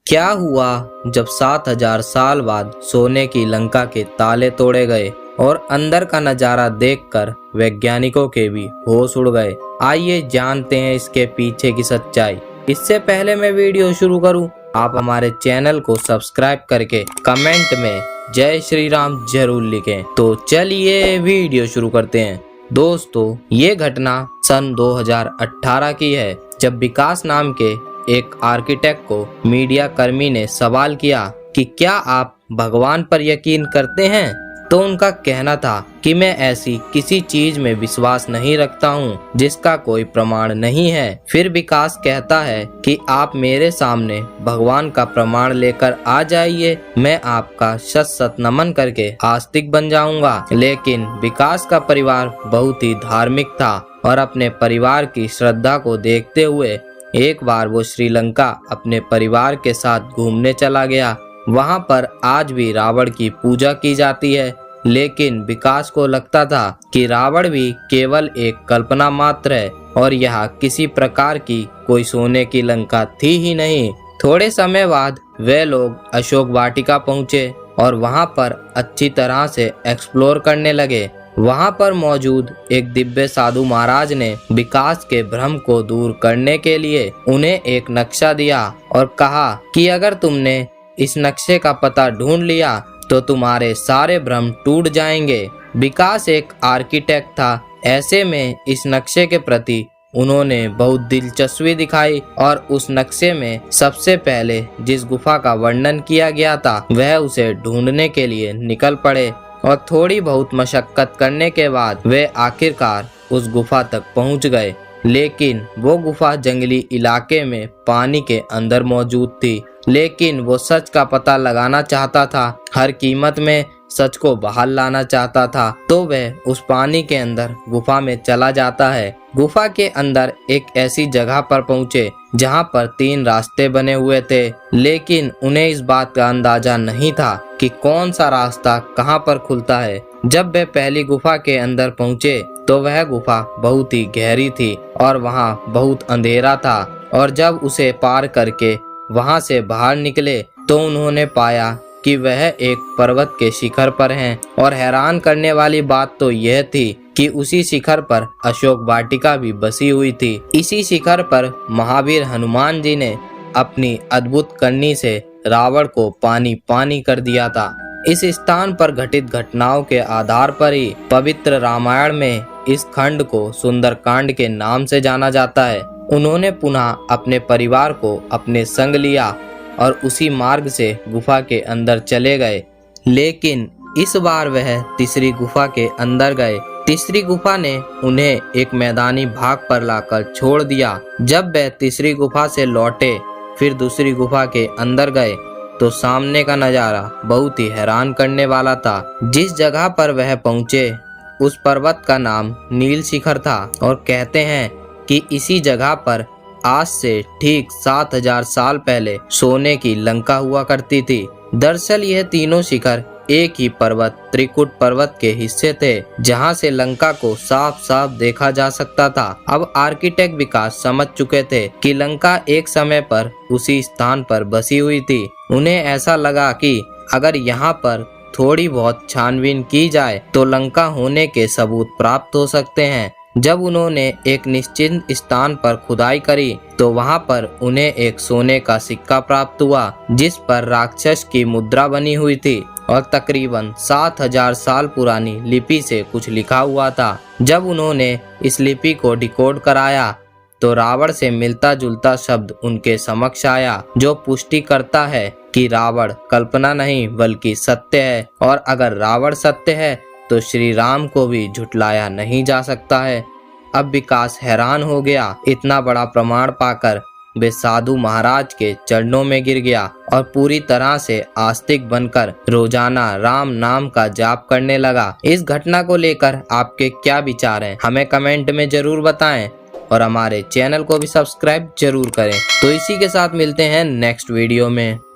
क्या हुआ जब 7000 साल बाद सोने की लंका के ताले तोड़े गए और अंदर का नजारा देखकर वैज्ञानिकों के भी होश उड़ गए। आइए जानते हैं इसके पीछे की सच्चाई। इससे पहले मैं वीडियो शुरू करूं, आप हमारे चैनल को सब्सक्राइब करके कमेंट में जय श्री राम जरूर लिखें। तो चलिए वीडियो शुरू करते हैं। दोस्तों, ये घटना सन 2018 की है, जब विकास नाम के एक आर्किटेक्ट को मीडिया कर्मी ने सवाल किया कि क्या आप भगवान पर यकीन करते हैं। तो उनका कहना था कि मैं ऐसी किसी चीज में विश्वास नहीं रखता हूँ जिसका कोई प्रमाण नहीं है। फिर विकास कहता है कि आप मेरे सामने भगवान का प्रमाण लेकर आ जाइए, मैं आपका शत शत नमन करके आस्तिक बन जाऊंगा। लेकिन विकास का परिवार बहुत ही धार्मिक था और अपने परिवार की श्रद्धा को देखते हुए एक बार वो श्रीलंका अपने परिवार के साथ घूमने चला गया। वहाँ पर आज भी रावण की पूजा की जाती है, लेकिन विकास को लगता था कि रावण भी केवल एक कल्पना मात्र है और यहाँ किसी प्रकार की कोई सोने की लंका थी ही नहीं। थोड़े समय बाद वे लोग अशोक वाटिका पहुँचे और वहाँ पर अच्छी तरह से एक्सप्लोर करने लगे। वहाँ पर मौजूद एक दिव्य साधु महाराज ने विकास के भ्रम को दूर करने के लिए उन्हें एक नक्शा दिया और कहा कि अगर तुमने इस नक्शे का पता ढूंढ लिया तो तुम्हारे सारे भ्रम टूट जाएंगे। विकास एक आर्किटेक्ट था, ऐसे में इस नक्शे के प्रति उन्होंने बहुत दिलचस्पी दिखाई और उस नक्शे में सबसे पहले जिस गुफा का वर्णन किया गया था वह उसे ढूंढने के लिए निकल पड़े और थोड़ी बहुत मशक्कत करने के बाद वे आखिरकार उस गुफा तक पहुंच गए। लेकिन वो गुफा जंगली इलाके में पानी के अंदर मौजूद थी, लेकिन वो सच का पता लगाना चाहता था, हर कीमत में सच को बाहर लाना चाहता था। तो वह उस पानी के अंदर गुफा में चला जाता है। गुफा के अंदर एक ऐसी जगह पर पहुंचे जहां पर 3 रास्ते बने हुए थे, लेकिन उन्हें इस बात का अंदाजा नहीं था कि कौन सा रास्ता कहां पर खुलता है। जब वे पहली गुफा के अंदर पहुंचे तो वह गुफा बहुत ही गहरी थी और वहां बहुत अंधेरा था, और जब उसे पार करके वहां से बाहर निकले तो उन्होंने पाया कि वह एक पर्वत के शिखर पर हैं। और हैरान करने वाली बात तो यह थी कि उसी शिखर पर अशोक वाटिका भी बसी हुई थी। इसी शिखर पर महावीर हनुमान जी ने अपनी अद्भुत करनी से रावण को पानी पानी कर दिया था। इस स्थान पर घटित घटनाओं के आधार पर ही पवित्र रामायण में इस खंड को सुंदरकांड के नाम से जाना जाता है। उन्होंने पुनः अपने परिवार को अपने संग लिया और उसी मार्ग से गुफा के अंदर चले गए, लेकिन इस बार वह तीसरी गुफा के अंदर गए। तीसरी गुफा ने उन्हें एक मैदानी भाग पर लाकर छोड़ दिया। जब वह तीसरी गुफा से लौटे फिर दूसरी गुफा के अंदर गए तो सामने का नजारा बहुत ही हैरान करने वाला था। जिस जगह पर वह पहुंचे उस पर्वत का नाम नील शिखर था और कहते हैं कि इसी जगह पर आज से ठीक 7000 साल पहले सोने की लंका हुआ करती थी। दरअसल यह तीनों शिखर एक ही पर्वत त्रिकुट पर्वत के हिस्से थे, जहां से लंका को साफ साफ देखा जा सकता था। अब आर्किटेक्ट विकास समझ चुके थे कि लंका एक समय पर उसी स्थान पर बसी हुई थी। उन्हें ऐसा लगा कि अगर यहाँ पर थोड़ी बहुत छानबीन की जाए तो लंका होने के सबूत प्राप्त हो सकते हैं। जब उन्होंने एक निश्चित स्थान पर खुदाई करी तो वहां पर उन्हें एक सोने का सिक्का प्राप्त हुआ जिस पर राक्षस की मुद्रा बनी हुई थी और तकरीबन 7000 साल पुरानी लिपि से कुछ लिखा हुआ था। जब उन्होंने इस लिपि को डिकोड कराया तो रावण से मिलता जुलता शब्द उनके समक्ष आया, जो पुष्टि करता है कि रावण कल्पना नहीं बल्कि सत्य है, और अगर रावण सत्य है तो श्री राम को भी झुटलाया नहीं जा सकता है। अब विकास हैरान हो गया। इतना बड़ा प्रमाण पाकर वे साधु महाराज के चरणों में गिर गया और पूरी तरह से आस्तिक बनकर रोजाना राम नाम का जाप करने लगा। इस घटना को लेकर आपके क्या विचार हैं, हमें कमेंट में जरूर बताएं और हमारे चैनल को भी सब्सक्राइब जरूर करें। तो इसी के साथ मिलते हैं नेक्स्ट वीडियो में।